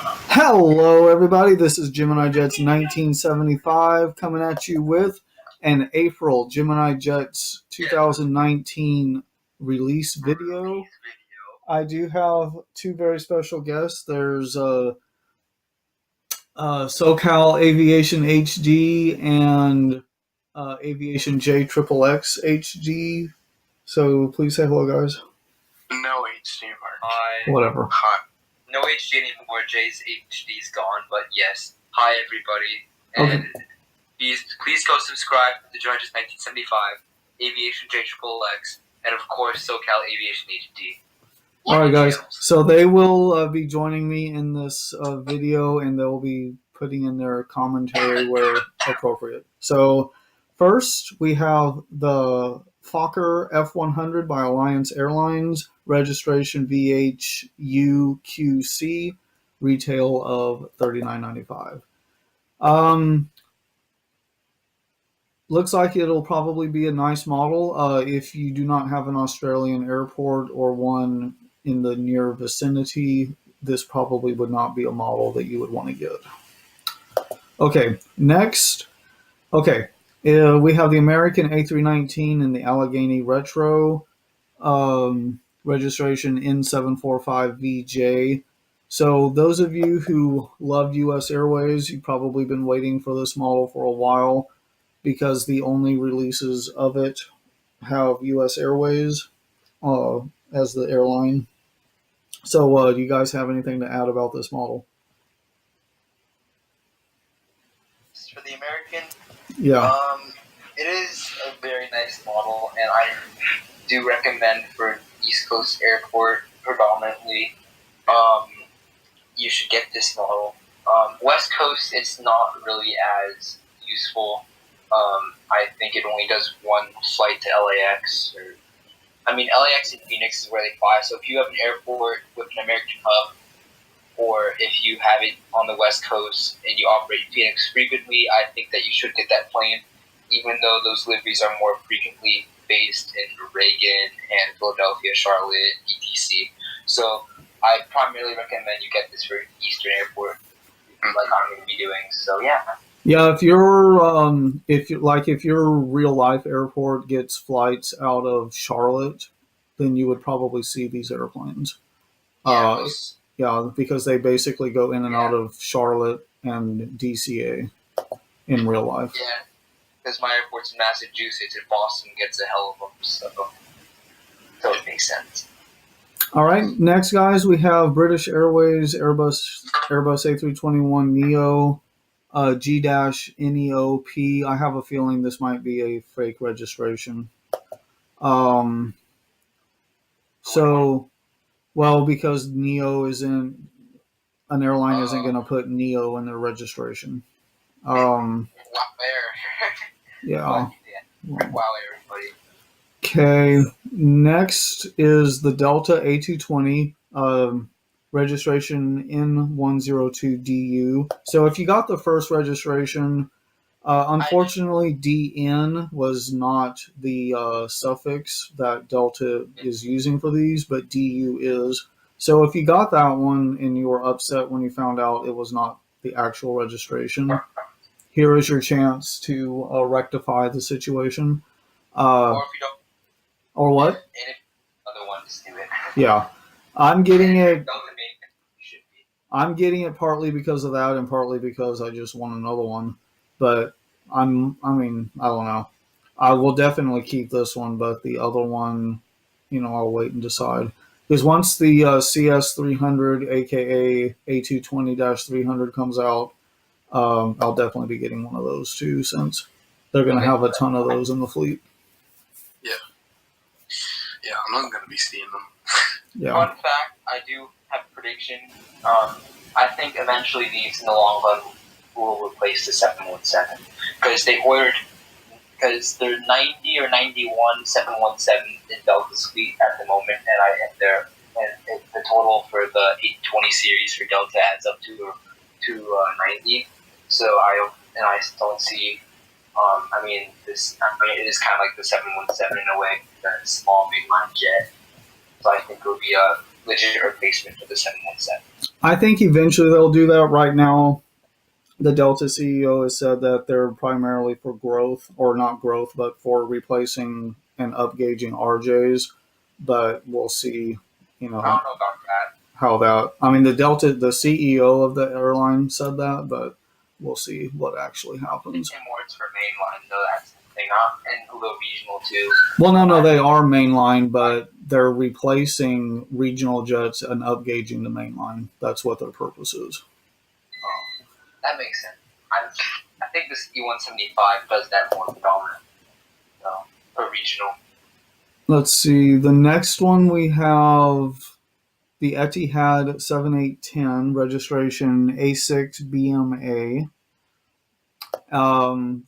Hello, everybody. This is Gemini Jets 1975 coming at you with an April Gemini Jets 2019 release video. I do have two very special guests. There's SoCal Aviation HD and Aviation J Triple X HD. So please say hello, guys. No HD mark. Hi. Whatever. Hi. No HD anymore. Jay's HD's gone, but yes. Hi, everybody. And please go subscribe to George's 1975, Aviation J Triple X, and of course, SoCal Aviation HD. All right, guys. So they will be joining me in this video, and they'll be putting in their commentary where appropriate. So first, we have the Fokker F100 by Alliance Airlines, registration VHUQC, retail of $39.95. Looks like it'll probably be a nice model. If you do not have an Australian airport or one in the near vicinity, this probably would not be a model that you would want to get. Okay, next. Okay, we have the American A319 and the Allegheny Retro, registration N745VJ. So those of you who loved U.S. Airways, you've probably been waiting for this model for a while because the only releases of it have U.S. Airways as the airline. So do you guys have anything to add about this model? For the American, Yeah. it is a very nice model, and I do recommend for East Coast Airport predominantly. You should get this model. West Coast, it's not really as useful. I think it only does one flight to LAX. LAX and Phoenix is where they fly. So if you have an airport with an American hub, or if you have it on the West Coast and you operate Phoenix frequently, I think that you should get that plane, even though those liveries are more frequently based in Reagan and Philadelphia, Charlotte, etc. So I primarily recommend you get this for Eastern Airport, like I'm going to be doing. So yeah. Yeah, if your real life airport gets flights out of Charlotte, then you would probably see these airplanes. Yeah, because they basically go in and out of Charlotte and DCA in real life. Yeah, because my airport's in Massachusetts and Boston gets a hell of them, so it makes sense. All right, next, guys, we have British Airways Airbus A321neo. G-NEOP. I have a feeling this might be a fake registration. Because Neo isn't, an airline isn't going to put Neo in their registration. Yeah. Wow, everybody. Okay, next is the Delta A220. Registration N102DU. So if you got the first registration, unfortunately DN was not the suffix that Delta is using for these, but DU is. So if you got that one and you were upset when you found out it was not the actual registration, here is your chance to rectify the situation. Or if you don't. Or what? And if other one, just do it. Yeah. I'm getting it partly because of that and partly because I just want another one. But I don't know. I will definitely keep this one, but the other one, I'll wait and decide. Because once the CS300, aka A220-300 comes out, I'll definitely be getting one of those too, since they're going to have a ton of those in the fleet. Yeah, I'm not going to be seeing them. Yeah. Fun fact, I do have a prediction. I think eventually these in the long run will replace the 717 because they're 90 or 91 717 in Delta's fleet at the moment, and the total for the 820 series for Delta adds up to 90. So I don't see. It is kind of like the 717 in a way, that small mainline jet. So I think it would be a legit replacement for the 717. I think eventually they'll do that. Right now, the Delta CEO has said that they're primarily for growth, or not growth, but for replacing and upgauging RJs. But we'll see, you I know, don't know about that. how that. I mean, the CEO of the airline said that, but we'll see what actually happens. And more it's for mainline, though. That's the thing. And a little regional too. Well, no, they are mainline, but they're replacing regional jets and upgauging the mainline. That's what their purpose is. That makes sense. I think this E175 does that more predominant for regional. Let's see. The next one we have the Etihad 7810 registration A6BMA.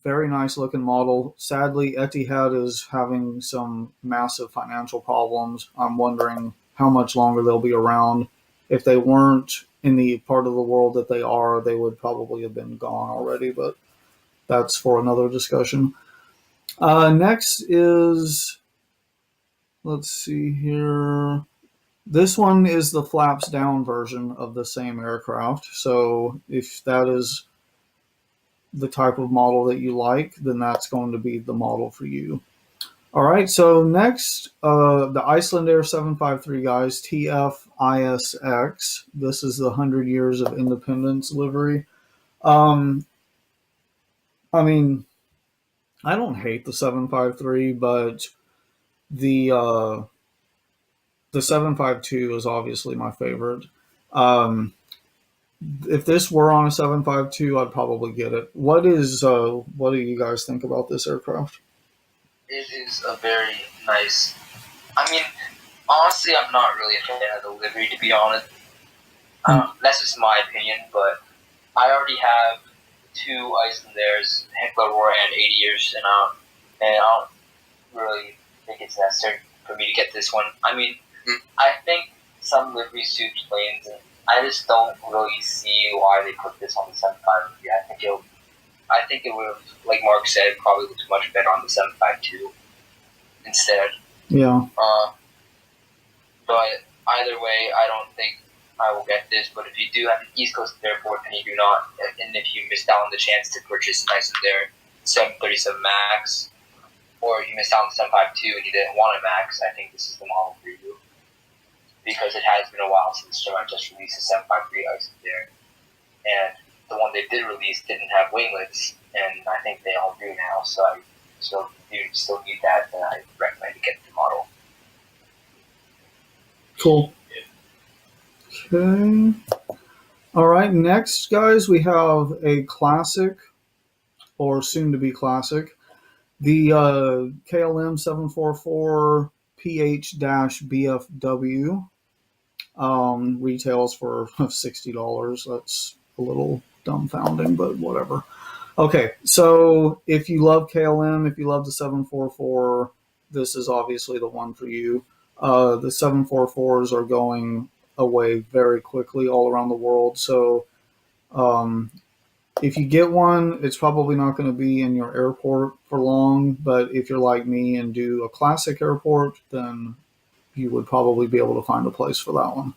Very nice looking model. Sadly, Etihad is having some massive financial problems. I'm wondering how much longer they'll be around. If they weren't in the part of the world that they are, they would probably have been gone already, but that's for another discussion. Next is, let's see here. This one is the flaps down version of the same aircraft. So if that is the type of model that you like, then that's going to be the model for you. All right, so next, the Icelandair 753, guys, TFISX. This is the 100 Years of Independence livery. I mean, I don't hate the 753, but the 752 is obviously my favorite. If this were on a 752, I'd probably get it. What do you guys think about this aircraft? It is a very nice. I mean, honestly, I'm not really a fan of the livery, to be honest. That's just my opinion, but I already have 2 Icelandairs, Heckler Roar and 80 years, and I don't really think it's necessary for me to get this one. I mean, I think some livery suits planes, and I just don't really see why they put this on the 753. I think it would have, like Mark said, probably looked much better on the 752 instead. Yeah. But either way, I don't think I will get this. But if you do have an East Coast airport and you do not, and if you missed out on the chance to purchase an Icelandair 737 MAX, or you missed out on the 752 and you didn't want a MAX, I think this is the model for you. Because it has been a while since Gemini just released a 753 Icelandair. And the one they did release didn't have winglets, and I think they all do now. So if you still need that, then I recommend you get the model. Cool. Okay. All right. Next, guys, we have a classic, or soon to be classic, the KLM 744 PH-BFW. Retails for $60. That's a little dumbfounding, but whatever. Okay, so if you love KLM, if you love the 744, this is obviously the one for you. The 744s are going away very quickly all around the world, so if you get one, it's probably not going to be in your airport for long, but if you're like me and do a classic airport, then you would probably be able to find a place for that one.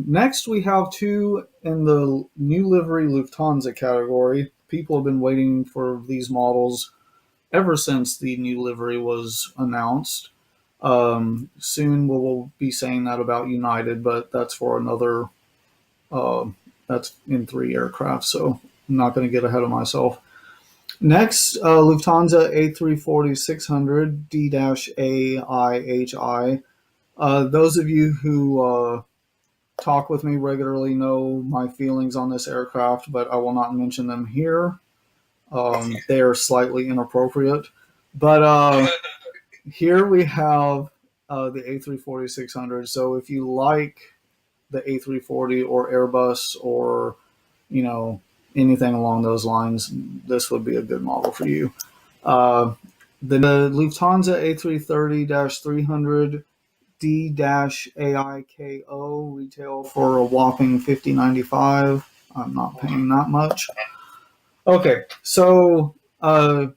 Next, we have 2 in the new livery Lufthansa category. People have been waiting for these models ever since the new livery was announced. Soon we'll be saying that about United, but that's for another, that's in 3 aircraft, so I'm not going to get ahead of myself. Next, Lufthansa A340-600 D-AIHI. Those of you who talk with me regularly know my feelings on this aircraft, but I will not mention them here. They are slightly inappropriate. But here we have the A340-600. So if you like the A340 or Airbus or, anything along those lines, this would be a good model for you. The Lufthansa A330-300 D-AIKO retail for a whopping $50.95. I'm not paying that much. Okay, so SoCal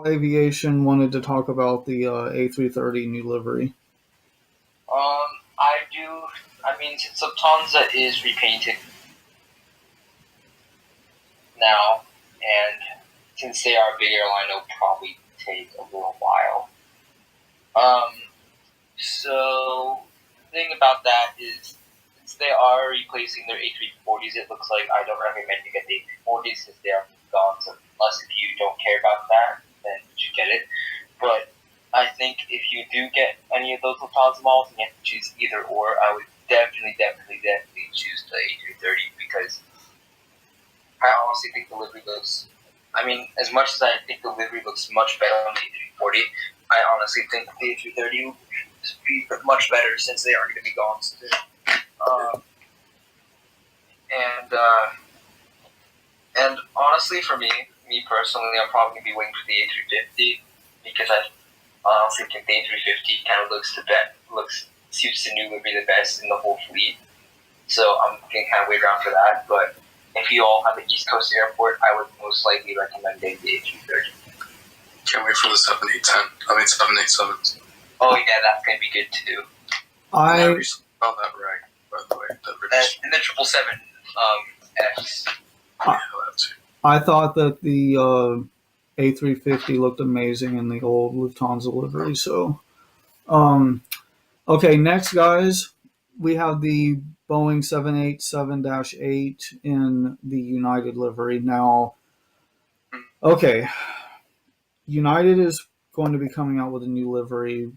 Aviation wanted to talk about the A330 new livery. I do. I mean, since Lufthansa is repainted now, and since they are a big airline, it'll probably take a little while. So the thing about that is, since they are replacing their A340s, it looks like I don't recommend you get the A340s since they are gone. So unless if you don't care about that, then you should get it. But I think if you do get any of those Lufthansa models and you have to choose either or, I would definitely choose the A330 because I honestly think the livery looks. I mean, as much as I think the livery looks much better on the A340, I honestly think the A330 will be much better since they are going to be gone soon. And and honestly, for me personally, I'm probably going to be waiting for the A350 because I honestly think the A350 kind of suits the new livery the best in the whole fleet. So I'm going to kind of wait around for that. But if you all have an East Coast airport, I would most likely recommend getting the A330. Can't wait for the 787s. Oh yeah, that's going to be good too. I Oh, that right. By the way, And the 777 X. I thought that the A350 looked amazing in the old Lufthansa livery. So, okay, next, guys, we have the Boeing 787-8 in the United livery. Now, okay, United is going to be coming out with a new livery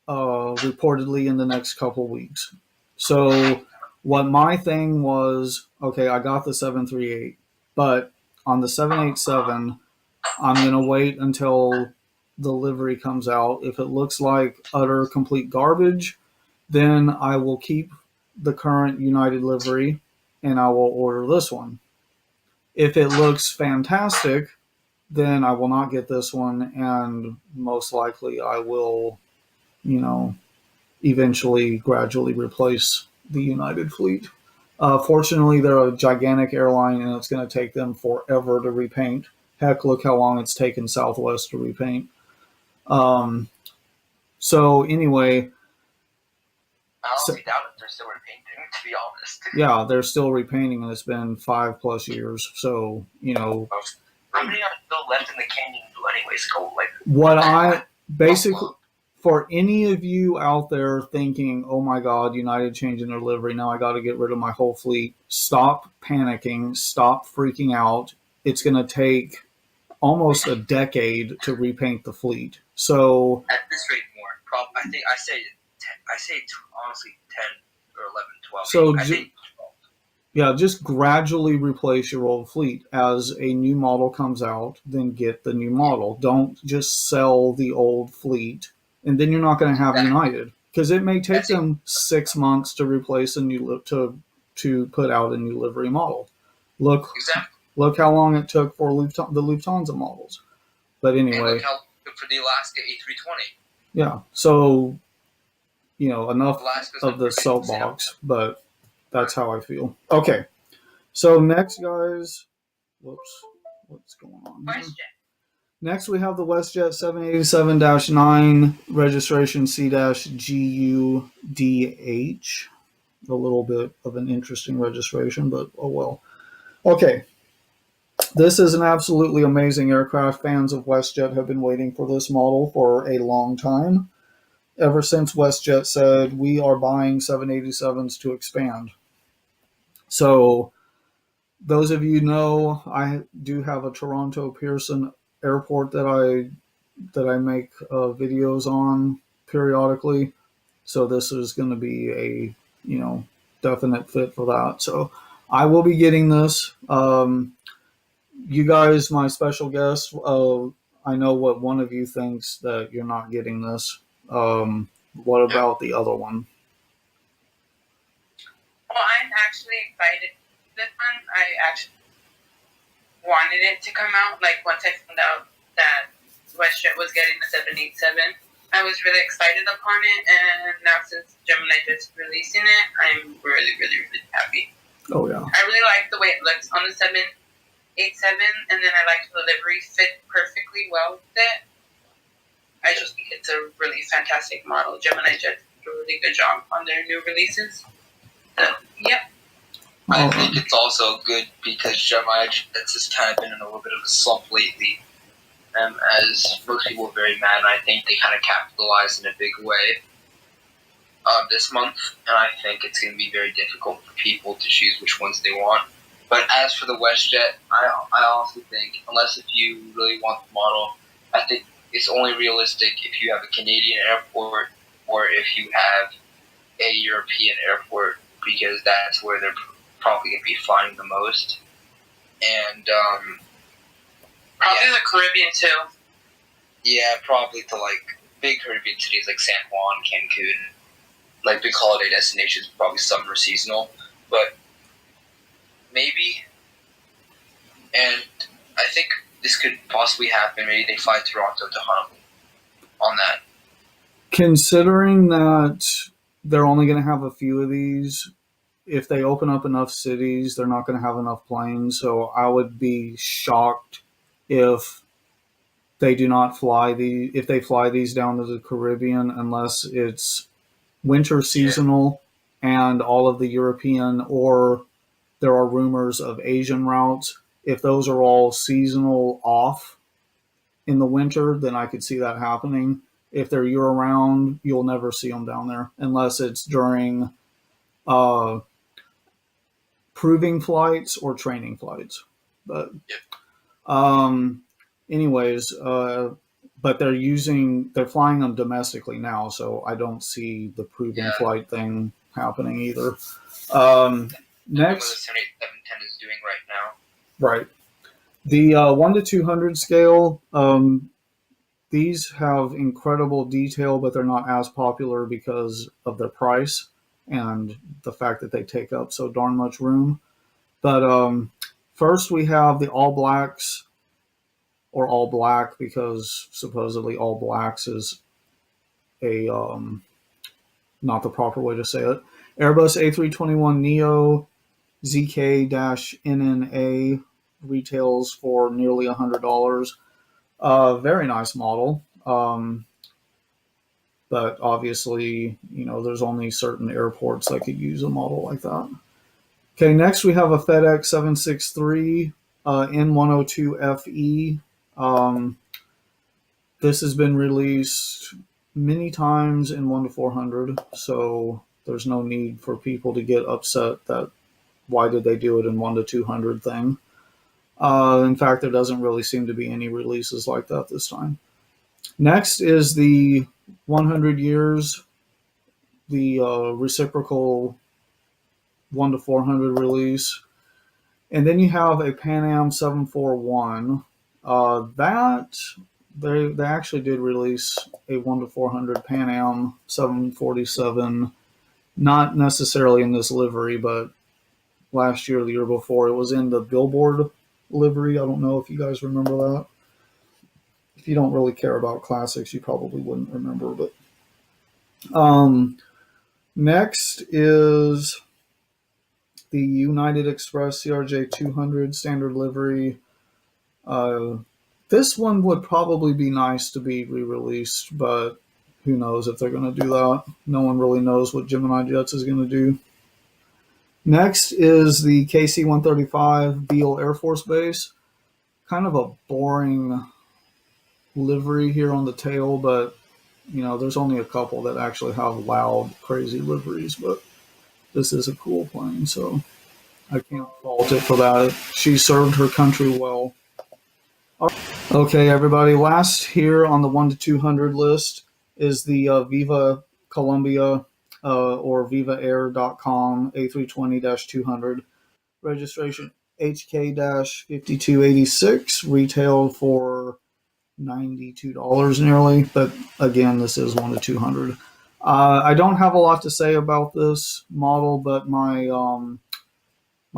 reportedly in the next couple weeks. So, what my thing was, okay, I got the 738, but on the 787, I'm going to wait until the livery comes out. If it looks like utter complete garbage, then I will keep the current United livery and I will order this one. If it looks fantastic, then I will not get this one, and most likely I will, you know, eventually gradually replace the United fleet. Fortunately, they're a gigantic airline and it's going to take them forever to repaint. Heck, look how long it's taken Southwest to repaint. Um, so, anyway. I honestly doubt if they're still repainting, to be honest. Yeah, they're still repainting and it's been 5+ years. So, How many are still left in the canyon anyways? Go like. What I basically. For any of you out there thinking, oh my God, United changing their livery, now I got to get rid of my whole fleet, stop panicking, stop freaking out. It's going to take almost a decade to repaint the fleet. So at this rate, more. I think I say honestly 10 or 11, 12. So I think 12. Yeah, just gradually replace your old fleet. As a new model comes out, then get the new model. Don't just sell the old fleet, and then you're not going to have United, because it may take them 6 months to replace a new to put out a new livery model. Look how long it took for the Lufthansa models. But anyway, and look how long it took for the Alaska A320. Yeah, so enough of the soapbox, but that's how I feel. Okay, so next, guys. Whoops, what's going on here? Next, we have the WestJet 787-9 registration C-GUDH. A little bit of an interesting registration, but oh well. Okay, this is an absolutely amazing aircraft. Fans of WestJet have been waiting for this model for a long time. Ever since WestJet said, we are buying 787s to expand. So, those of you know, I do have a Toronto Pearson airport that I make videos on periodically. So this is going to be a definite fit for that. So I will be getting this. You guys, my special guests, I know what one of you thinks that you're not getting this. What about the other one? Well, I'm actually excited for this one. I actually wanted it to come out. Like, once I found out that WestJet was getting the 787, I was really excited upon it. And now, since Gemini is releasing it, I'm really, really, really happy. Oh, yeah. I really like the way it looks on the 787, and then I like the livery fit perfectly well with it. I just think it's a really fantastic model. Gemini Jet did a really good job on their new releases. So, yep. I think it's also good because Gemini Jet's just kind of been in a little bit of a slump lately. As most people are very mad, and I think they kind of capitalized in a big way this month, and I think it's going to be very difficult for people to choose which ones they want. But as for the WestJet, I also think, unless if you really want the model, I think it's only realistic if you have a Canadian airport or if you have a European airport, because that's where they're probably going to be flying the most. And probably the Caribbean too. Yeah, probably to like big Caribbean cities like San Juan, Cancun, like big holiday destinations, probably summer seasonal, but maybe. And I think this could possibly happen. Maybe they fly Toronto to Honolulu on that. Considering that they're only going to have a few of these, if they open up enough cities, they're not going to have enough planes. So I would be shocked if they do not fly if they fly these down to the Caribbean, unless it's winter seasonal and all of the European, or there are rumors of Asian routes. If those are all seasonal off in the winter, then I could see that happening. If they're year round, you'll never see them down there unless it's during proving flights or training flights. But anyways, but they're flying them domestically now, so I don't see the proving flight thing happening either. Next, what the 787-10 is doing right now. Right. The 1 to 200 scale, these have incredible detail, but they're not as popular because of their price and the fact that they take up so darn much room. But first we have the All Blacks, or All Black, because supposedly All Blacks is a not the proper way to say it. Airbus A321neo ZK-NNA retails for nearly $100. Very nice model. But obviously, there's only certain airports that could use a model like that. Okay, next we have a FedEx 763 N102FE. This has been released many times in 1 to 400, so there's no need for people to get upset that why did they do it in 1 to 200 thing. In fact, there doesn't really seem to be any releases like that this time. Next is the 100 years, the reciprocal 1 to 400 release. And then you have a Pan Am 741. That they actually did release a 1 to 400 Pan Am 747, not necessarily in this livery, but last year or the year before. It was in the Billboard livery. I don't know if you guys remember that. If you don't really care about classics, you probably wouldn't remember. But next is the United Express CRJ 200 standard livery. This one would probably be nice to be re-released, but who knows if they're going to do that. No one really knows what Gemini Jets is going to do. Next is the KC-135 Beale Air Force Base. Kind of a boring livery here on the tail, but there's only a couple that actually have loud, crazy liveries, but this is a cool plane, so I can't fault it for that. She served her country well. Okay, everybody, last here on the 1 to 200 list is the Viva Colombia or VivaAir.com A320-200, registration HK-5286, retailed for $92 nearly, but again, this is 1 to 200. I don't have a lot to say about this model, but my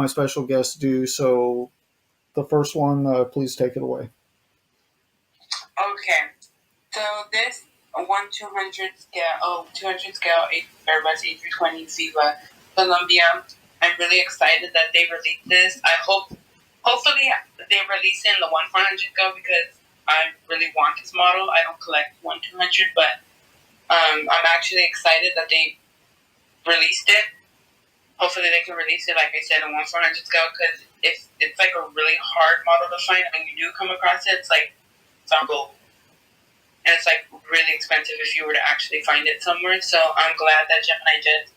special guests do. So the first one, please take it away. Okay, so this 200 scale Airbus A320 Viva Colombia. I'm really excited that they released this. Hopefully they release it in the 1-400 scale, because I really want this model. I don't collect 1-200, but I'm actually excited that they released it. Hopefully they can release it, like I said, in 1/400 scale, because it's like a really hard model to find. When you do come across it, it's like it's on gold. And it's like really expensive if you were to actually find it somewhere. So I'm glad that Gemini just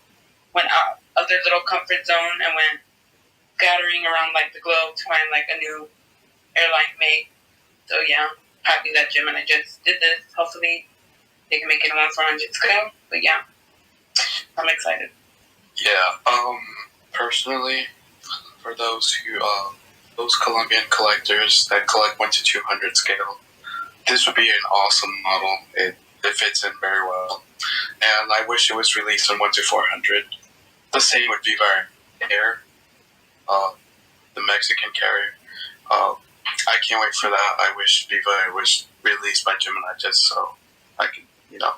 went out of their little comfort zone and went scattering around like the globe to find like a new airline mate. So yeah, happy that Gemini just did this. Hopefully they can make it in 1/400 scale. But yeah, I'm excited. Yeah. Personally, for those Colombian collectors that collect 1-200 scale, this would be an awesome model. It fits in very well, and I wish it was released in 1-400. The same with Viva Air, the Mexican carrier. I can't wait for that. I wish Viva was released by Gemini just so I can,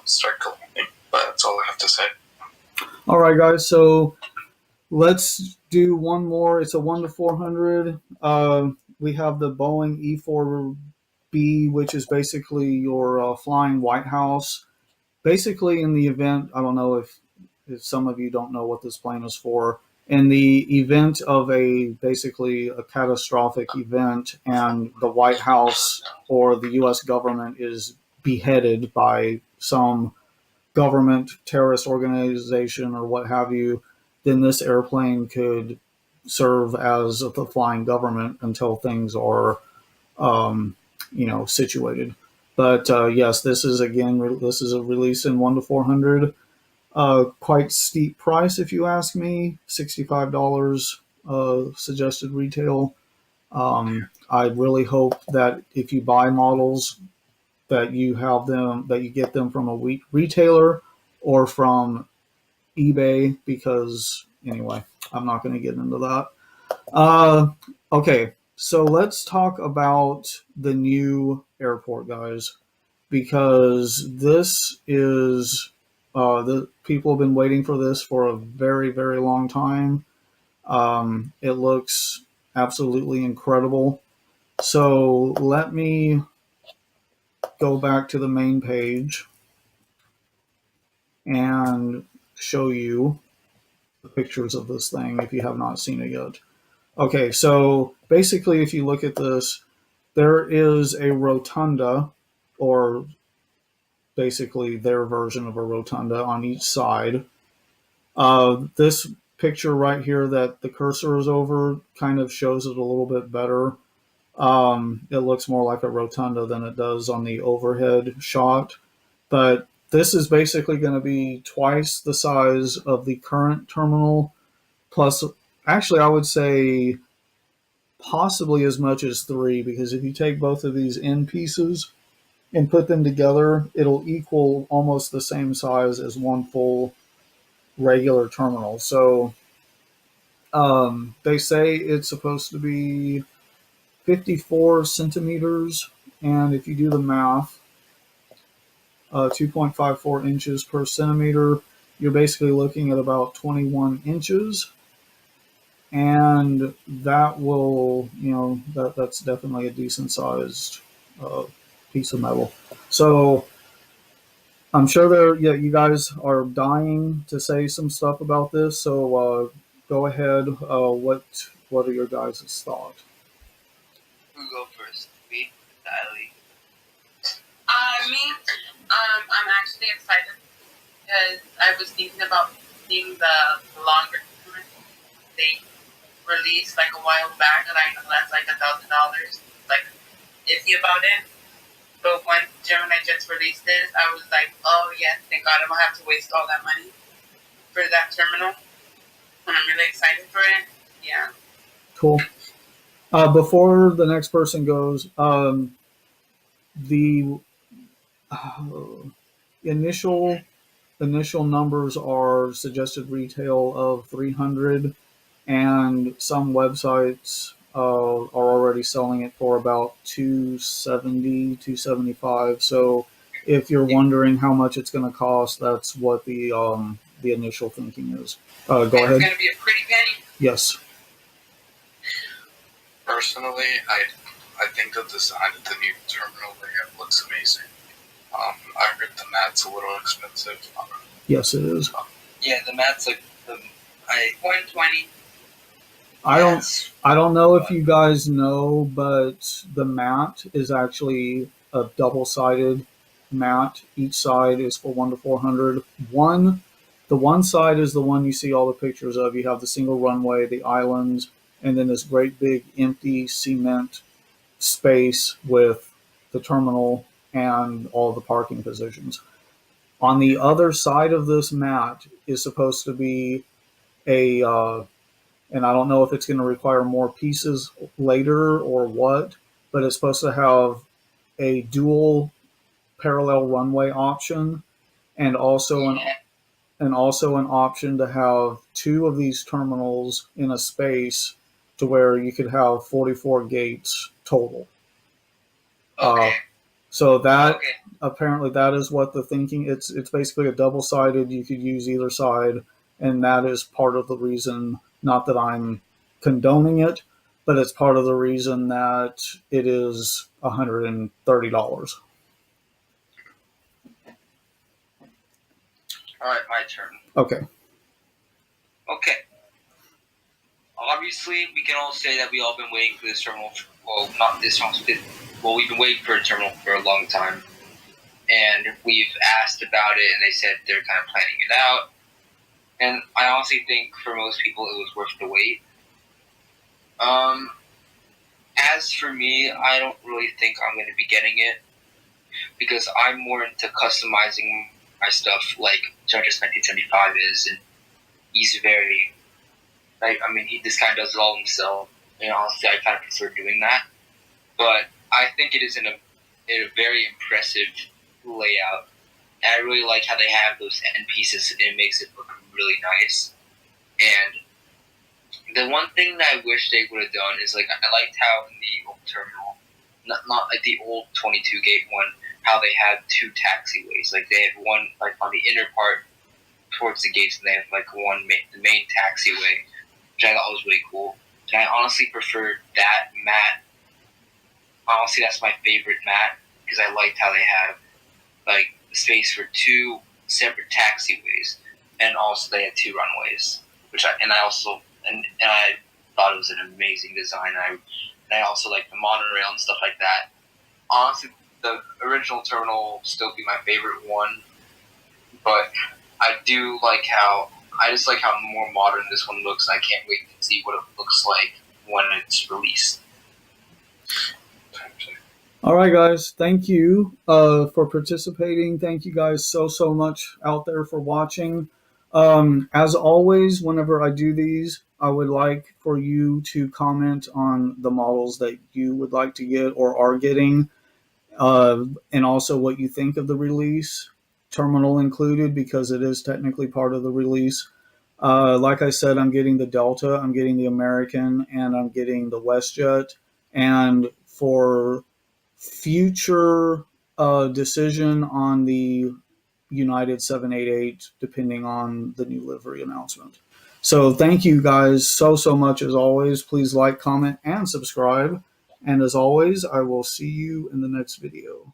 start collecting. But that's all I have to say. All right, guys. So let's do one more. It's a 1-400. We have the Boeing E-4B, which is basically your flying White House. Basically, in the event, I don't know if some of you don't know what this plane is for. In the event of basically a catastrophic event, and the White House or the U.S. government is beheaded by some government terrorist organization or what have you, then this airplane could serve as the flying government until things are, situated. But yes, this is a release in 1-400. Quite steep price, if you ask me. $65 suggested retail. I really hope that if you buy models, that you get them from a retailer or from eBay, because anyway, I'm not going to get into that. Okay, so let's talk about the new airport, guys, because this is the people have been waiting for this for a very, very long time. It looks absolutely incredible. So let me go back to the main page and show you the pictures of this thing if you have not seen it yet. Okay, so basically, if you look at this, there is a rotunda, or basically their version of a rotunda, on each side. This picture right here that the cursor is over kind of shows it a little bit better. It looks more like a rotunda than it does on the overhead shot. But this is basically going to be twice the size of the current terminal, plus, actually, I would say possibly as much as 3, because if you take both of these end pieces and put them together, it'll equal almost the same size as one full regular terminal. So they say it's supposed to be 54 centimeters, and if you do the math, 2.54 inches per centimeter, you're basically looking at about 21 inches. And that will, that's definitely a decent sized piece of metal. So I'm sure you guys are dying to say some stuff about this. So go ahead. What are your guys' thoughts? Who go first? Me, Kylie. Me, I'm actually excited because I was thinking about seeing the longer they released like a while back, and I know that's like $1,000. Like iffy about it. But when Gemini just released this, I was like, oh yes, thank God I don't have to waste all that money for that terminal. And I'm really excited for it. Yeah. Cool. Before the next person goes, the initial numbers are suggested retail of 300, and some websites are already selling it for about 270, 275. So if you're wondering how much it's going to cost, that's what the initial thinking is. Go ahead. It's going to be a pretty penny. Yes. Personally, I think the design of the new terminal layout looks amazing. I heard the mat's a little expensive. Yes, it is. Yeah, the mat's like the 120. I don't know if you guys know, but the mat is actually a double-sided mat. Each side is for 1 to 400. The one side is the one you see all the pictures of. You have the single runway, the islands, and then this great big empty cement space with the terminal and all the parking positions. On the other side of this mat is supposed to be a and I don't know if it's going to require more pieces later or what, but it's supposed to have a dual parallel runway option and also an option to have two of these terminals in a space to where you could have 44 gates total. Okay. So that Okay. apparently that is what the thinking. It's basically a double sided. You could use either side, and that is part of the reason. Not that I'm condoning it, but it's part of the reason that it is $130. All right, my turn. Okay. Okay. Obviously, we can all say that we all been waiting for this terminal. Well, not this terminal. Well, we've been waiting for a terminal for a long time, and we've asked about it, and they said they're kind of planning it out. And I honestly think for most people, it was worth the wait. As for me, I don't really think I'm going to be getting it because I'm more into customizing my stuff like Judges 1975 is, and he's very. This guy does it all himself. And honestly, I kind of prefer doing that. But I think it is in a very impressive layout. And I really like how they have those end pieces. It makes it look really nice. And the one thing that I wish they would have done is, like, I liked how in the old terminal, not like the old 22 gate one, how they had two taxiways. Like, they had one, like, on the inner part towards the gates, and they had, like, the main taxiway, which I thought was really cool. And I honestly preferred that mat. Honestly, that's my favorite mat because I liked how they have, like, space for two separate taxiways, and also they had two runways, I thought it was an amazing design. And I also like the monorail and stuff like that. Honestly, the original terminal will still be my favorite one, but I just like how more modern this one looks. I can't wait to see what it looks like when it's released. All right, guys. Thank you for participating. Thank you guys so much out there for watching. As always, whenever I do these, I would like for you to comment on the models that you would like to get or are getting, and also what you think of the release, terminal included, because it is technically part of the release. Like I said, I'm getting the Delta, I'm getting the American, and I'm getting the WestJet. And for future decision on the United 788, depending on the new livery announcement. So thank you guys so much as always. Please like, comment, and subscribe. And as always, I will see you in the next video.